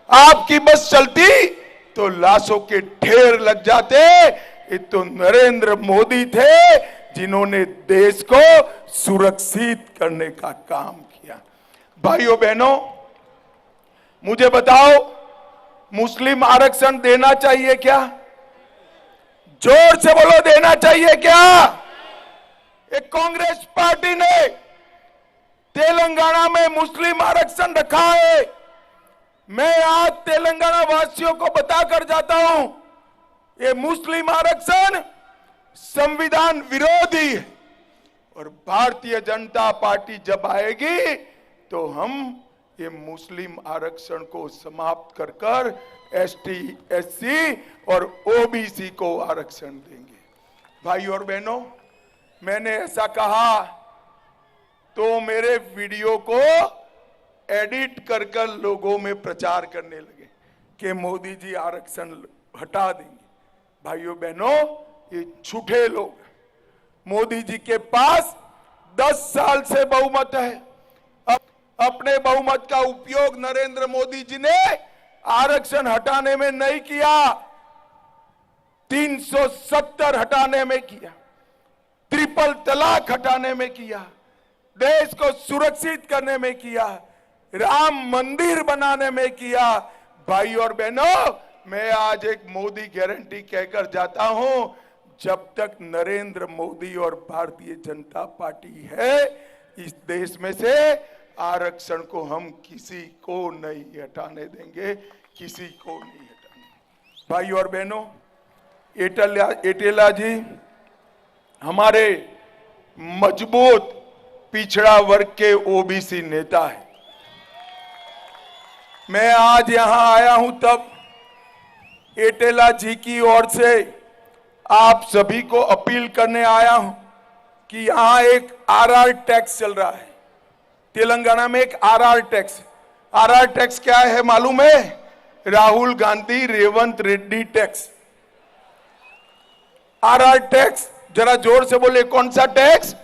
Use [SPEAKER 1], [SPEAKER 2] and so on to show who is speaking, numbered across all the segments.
[SPEAKER 1] आपकी बस चलती तो लाशों के ढेर लग जाते। ये तो नरेंद्र मोदी थे जिन्होंने देश को सुरक्षित करने का काम किया। भाइयों बहनों, मुझे बताओ, मुस्लिम आरक्षण देना चाहिए क्या? जोर से बोलो, देना चाहिए क्या? एक कांग्रेस पार्टी ने तेलंगाना में मुस्लिम आरक्षण रखा है। मैं आज तेलंगाना वासियों को बताकर जाता हूं, ये मुस्लिम आरक्षण संविधान विरोधी है और भारतीय जनता पार्टी जब आएगी तो हम ये मुस्लिम आरक्षण को समाप्त कर कर एसटी, एससी और ओबीसी को आरक्षण देंगे। भाइयों और बहनों, मैंने ऐसा कहा तो मेरे वीडियो को एडिट कर कर लोगों में प्रचार करने लगे कि मोदी जी आरक्षण हटा देंगे। भाइयों बहनों, ये झूठे लोग हैं। मोदी जी के पास 10 साल से बहुमत है। अपने बहुमत का उपयोग नरेंद्र मोदी जी ने आरक्षण हटाने में नहीं किया, 370 हटाने में किया, ट्रिपल तलाक हटाने में किया, देश को सुरक्षित करने में किया, राम मंदिर बनाने में किया। भाई और बहनों, मैं आज एक मोदी गारंटी कहकर जाता हूं, जब तक नरेंद्र मोदी और भारतीय जनता पार्टी है इस देश में से आरक्षण को हम किसी को नहीं हटाने देंगे, किसी को नहीं हटाने। भाई और बहनों, एटेला जी हमारे मजबूत पिछड़ा वर्ग के ओबीसी नेता है। मैं आज यहां आया हूं तब एटेला जी की ओर से आप सभी को अपील करने आया हूं कि यहां एक आरआर टैक्स चल रहा है। तेलंगाना में एक आरआर टैक्स। आरआर टैक्स क्या है मालूम है? Rahul Gandhi Revanth Reddy tax. RR tax, जरा जोर से बोले, कौन सा टैक्स?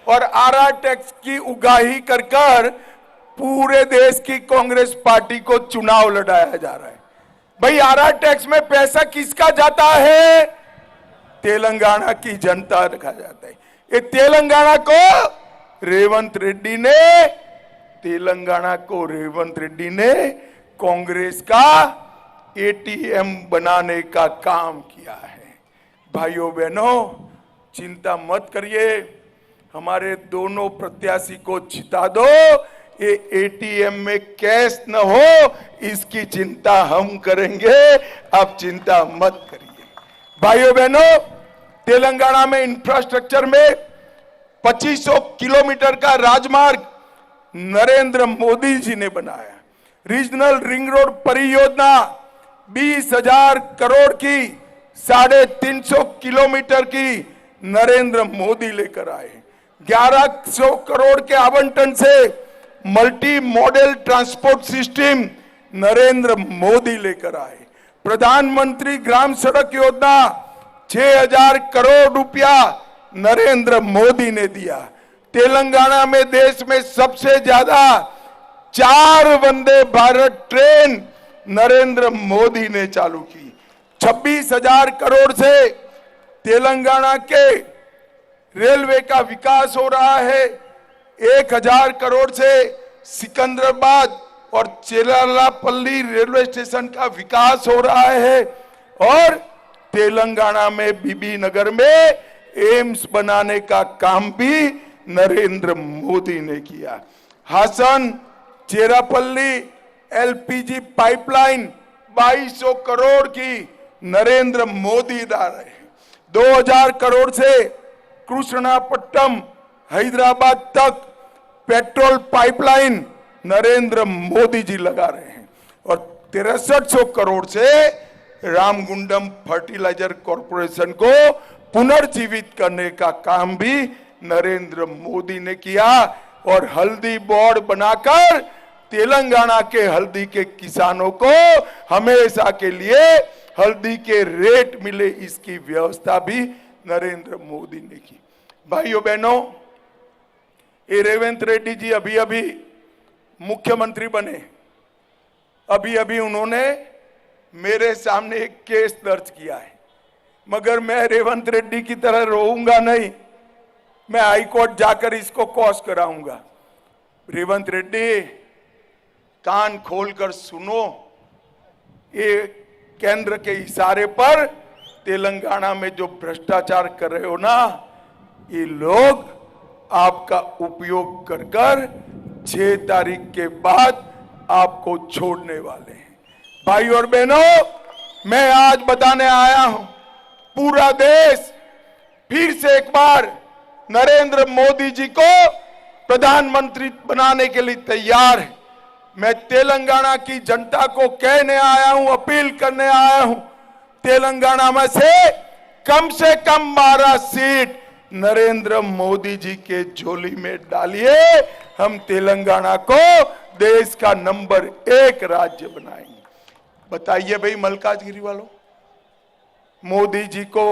[SPEAKER 1] और आरआर टैक्स की उगाही कर कर पूरे देश की कांग्रेस पार्टी को चुनाव लड़ाया जा रहा है। भाई, आरआर टैक्स में पैसा किसका जाता है? तेलंगाना की जनता रखा जाता है। ये तेलंगाना को रेवंत रेड्डी ने कांग्रेस का एटीएम बनाने का काम किया है। भाइयों बहनों, चिंता मत करिए, हमारे दोनों प्रत्याशी को जिता दो, ये एटीएम में कैश न हो इसकी चिंता हम करेंगे, आप चिंता मत करिए। भाइयों बहनों, तेलंगाना में इंफ्रास्ट्रक्चर में 2500 किलोमीटर का राजमार्ग नरेंद्र मोदी जी ने बनाया। रीजनल रिंग रोड परियोजना 20,000 करोड़ की 350 किलोमीटर की नरेंद्र मोदी लेकर आए। 1100 करोड़ के आवंटन से multi modal transport system Narendra Modi लेकर आए। प्रधानमंत्री ग्राम सड़क योजना 6,000 करोड़ रुपया नरेंद्र मोदी ने दिया। तेलंगाना में देश में सबसे ज्यादा 4 वंदे भारत ट्रेन नरेंद्र मोदी ने चालू की। 26,000 करोड़ से तेलंगाना के रेलवे का विकास हो रहा है। 1,000 करोड़ से सिकंदराबाद और चेरालापल्ली रेलवे स्टेशन का विकास हो रहा है और तेलंगाना में बीबी नगर में एम्स बनाने का काम भी नरेंद्र मोदी ने किया। हासन चेरापल्ली एलपीजी पाइपलाइन 2200 करोड़ की नरेंद्र दार रहे हैं। 2000 करोड़ से कृष्णापट्टनम हैदराबाद तक पेट्रोल पाइपलाइन नरेंद्र मोदी जी लगा रहे हैं और 6300 करोड़ से रामगुंडम फर्टिलाइजर कॉर्पोरेशन को पुनर्जीवित करने का काम भी नरेंद्र मोदी ने किया और हल्दी बोर्ड बनाकर तेलंगाना के हल्दी के किसानों को हमेशा के लिए हल्दी के रेट मिले, इसकी व्यवस्था भी नरेंद्र मोदी ने की। भाइयों बहनों, ये रेवंत रेड्डी जी अभी अभी मुख्यमंत्री बने। अभी अभी उन्होंने मेरे सामने एक केस दर्ज किया है, मगर मैं रेवंत रेड्डी की तरह रोऊंगा नहीं, मैं हाई कोर्ट जाकर इसको कॉज कराऊंगा। रेवंत रेड्डी, कान खोलकर सुनो, ये केंद्र के इशारे पर तेलंगाना में जो भ्रष्टाचार कर रहे हो ना, ये लोग आपका उपयोग कर कर 6 तारीख के बाद आपको छोड़ने वाले हैं। भाई और बहनों, मैं आज बताने आया हूं, पूरा देश फिर से एक बार नरेंद्र मोदी जी को प्रधानमंत्री बनाने के लिए तैयार है। मैं तेलंगाना की जनता को कहने आया हूं, अपील करने आया हूं, तेलंगाना में से कम 12 सीट नरेंद्र मोदी जी के झोली में डालिए। हम तेलंगाना को देश का नंबर 1 राज्य बनाएंगे। बताइए भाई मल्काजगिरी वालों, मोदी जी को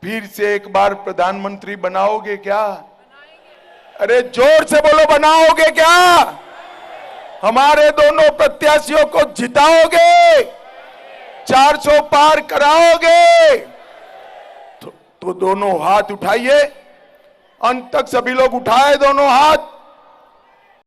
[SPEAKER 1] फिर से एक बार प्रधानमंत्री बनाओगे क्या? अरे जोर से बोलो, बनाओगे क्या? हमारे दोनों प्रत्याशियों को जिताओगे? 400 पार कराओगे? तो दोनों हाथ उठाइए, अंत तक सभी लोग उठाए दोनों हाथ।